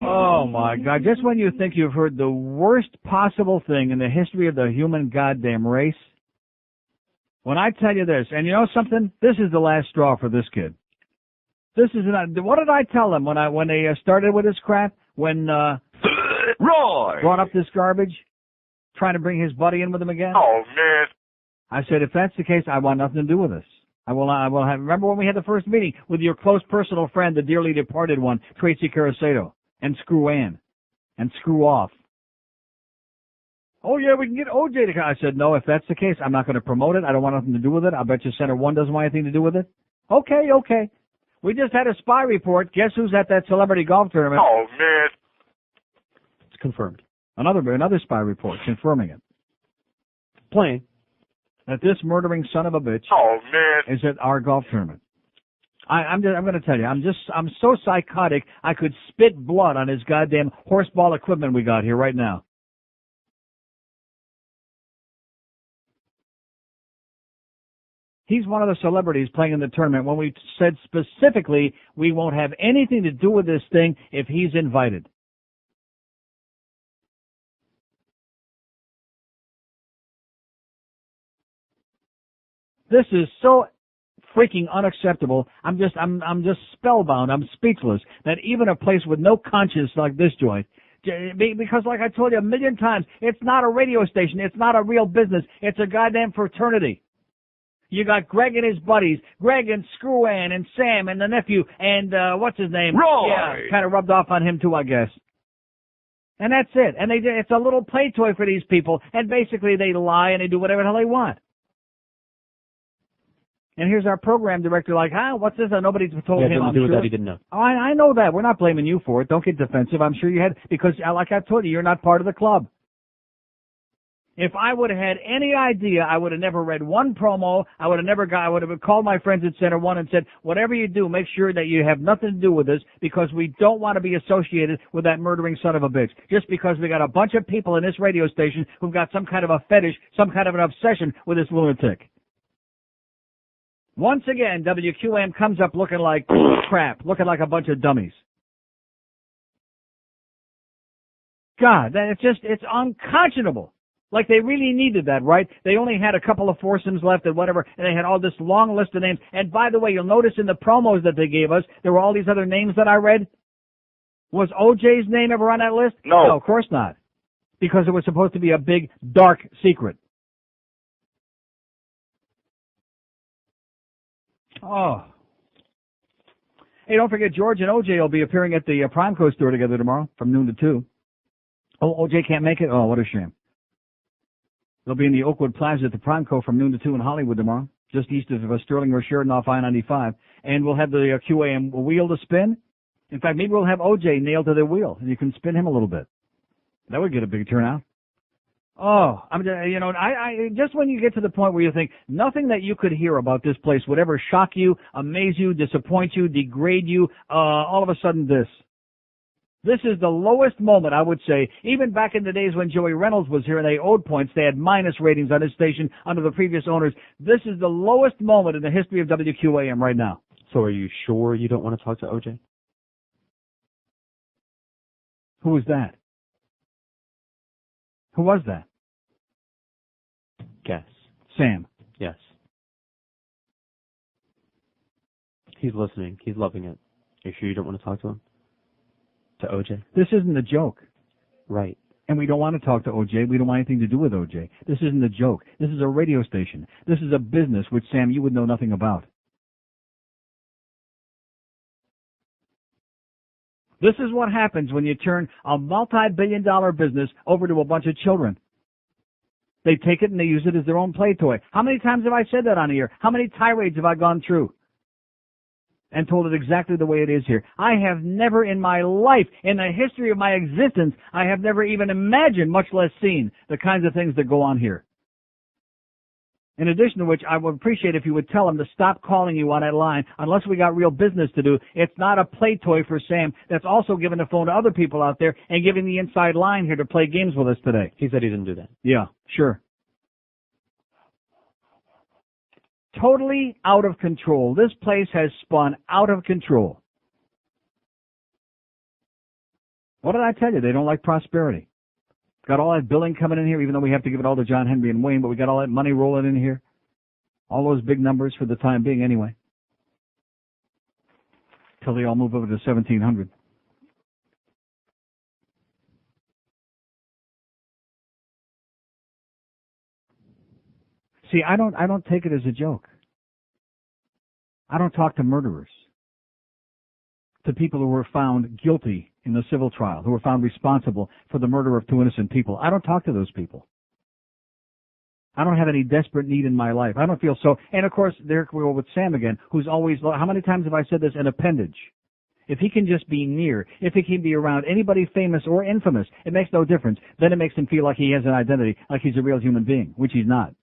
Oh, my God. Just when you think you've heard the worst possible thing in the history of the human goddamn race, when I tell you this, and you know something? This is the last straw for this kid. This is what did I tell them when they started with this crap? When Roy brought up this garbage, trying to bring his buddy in with him again? Oh, man. I said, if that's the case, I want nothing to do with this. I will have. Remember when we had the first meeting with your close personal friend, the dearly departed one, Tracy Caracedo, and Screw Ann, and Screw Off. Oh, yeah, we can get OJ to come. I said, no, if that's the case, I'm not going to promote it. I don't want nothing to do with it. I'll bet you Center One doesn't want anything to do with it. Okay. We just had a spy report. Guess who's at that celebrity golf tournament? Oh, man. It's confirmed. Another spy report confirming it. Plain. That this murdering son of a bitch is at our golf tournament. I'm going to tell you, I'm so psychotic I could spit blood on his goddamn horseball equipment we got here right now. He's one of the celebrities playing in the tournament when we said specifically we won't have anything to do with this thing if he's invited. This is so freaking unacceptable. I'm just spellbound. I'm speechless that even a place with no conscience like this joint, because like I told you a million times, it's not a radio station. It's not a real business. It's a goddamn fraternity. You got Greg and his buddies, Greg and Screw Ann and Sam and the nephew and, what's his name? Roy! Yeah, kind of rubbed off on him too, I guess. And that's it. And it's a little play toy for these people. And basically they lie and they do whatever the hell they want. And here's our program director like, what's this? Nobody's told him, I'm do with sure. that, he didn't know. Oh, I know that. We're not blaming you for it. Don't get defensive. I'm sure you had, because like I told you, you're not part of the club. If I would have had any idea, I would have never read one promo. I would have called my friends at Center One and said, whatever you do, make sure that you have nothing to do with this because we don't want to be associated with that murdering son of a bitch. Just because we got a bunch of people in this radio station who've got some kind of a fetish, some kind of an obsession with this lunatic. Once again, WQAM comes up looking like crap, looking like a bunch of dummies. God, it's unconscionable. Like they really needed that, right? They only had a couple of foursomes left and whatever, and they had all this long list of names. And by the way, you'll notice in the promos that they gave us, there were all these other names that I read. Was OJ's name ever on that list? No, of course not. Because it was supposed to be a big, dark secret. Oh. Hey, don't forget, George and OJ will be appearing at the Primeco store together tomorrow from noon to 2. Oh, OJ can't make it? Oh, what a shame. They'll be in the Oakwood Plaza at the Primeco from noon to 2 in Hollywood tomorrow, just east of Sterling or Sheridan off I-95. And we'll have the QAM wheel to spin. In fact, maybe we'll have OJ nailed to the wheel, and you can spin him a little bit. That would get a big turnout. Oh, I just when you get to the point where you think nothing that you could hear about this place would ever shock you, amaze you, disappoint you, degrade you, all of a sudden this. This is the lowest moment, I would say. Even back in the days when Joey Reynolds was here and they owed points, they had minus ratings on his station under the previous owners. This is the lowest moment in the history of WQAM right now. So are you sure you don't want to talk to OJ? Who was that? Who was that? Guess. Sam. Yes. He's listening. He's loving it. Are you sure you don't want to talk to him? To OJ? This isn't a joke. Right. And we don't want to talk to OJ. We don't want anything to do with OJ. This isn't a joke. This is a radio station. This is a business which, Sam, you would know nothing about. This is what happens when you turn a multi-billion-dollar business over to a bunch of children. They take it and they use it as their own play toy. How many times have I said that on here? How many tirades have I gone through and told it exactly the way it is here? I have never in my life, in the history of my existence, I have never even imagined, much less seen, the kinds of things that go on here. In addition to which, I would appreciate if you would tell them to stop calling you on that line unless we got real business to do. It's not a play toy for Sam that's also giving the phone to other people out there and giving the inside line here to play games with us today. He said he didn't do that. Yeah, sure. Totally out of control. This place has spun out of control. What did I tell you? They don't like prosperity. Got all that billing coming in here, even though we have to give it all to John Henry and Wayne, but we got all that money rolling in here. All those big numbers for the time being anyway. Till they all move over to 1,700. See, I don't take it as a joke. I don't talk to murderers, to people who were found guilty in the civil trial, who were found responsible for the murder of 2 innocent people. I don't talk to those people. I don't have any desperate need in my life. I don't feel so. And of course, there we go with Sam again, who's always, how many times have I said this, an appendage? If he can just be near, if he can be around anybody famous or infamous, it makes no difference. Then it makes him feel like he has an identity, like he's a real human being, which he's not.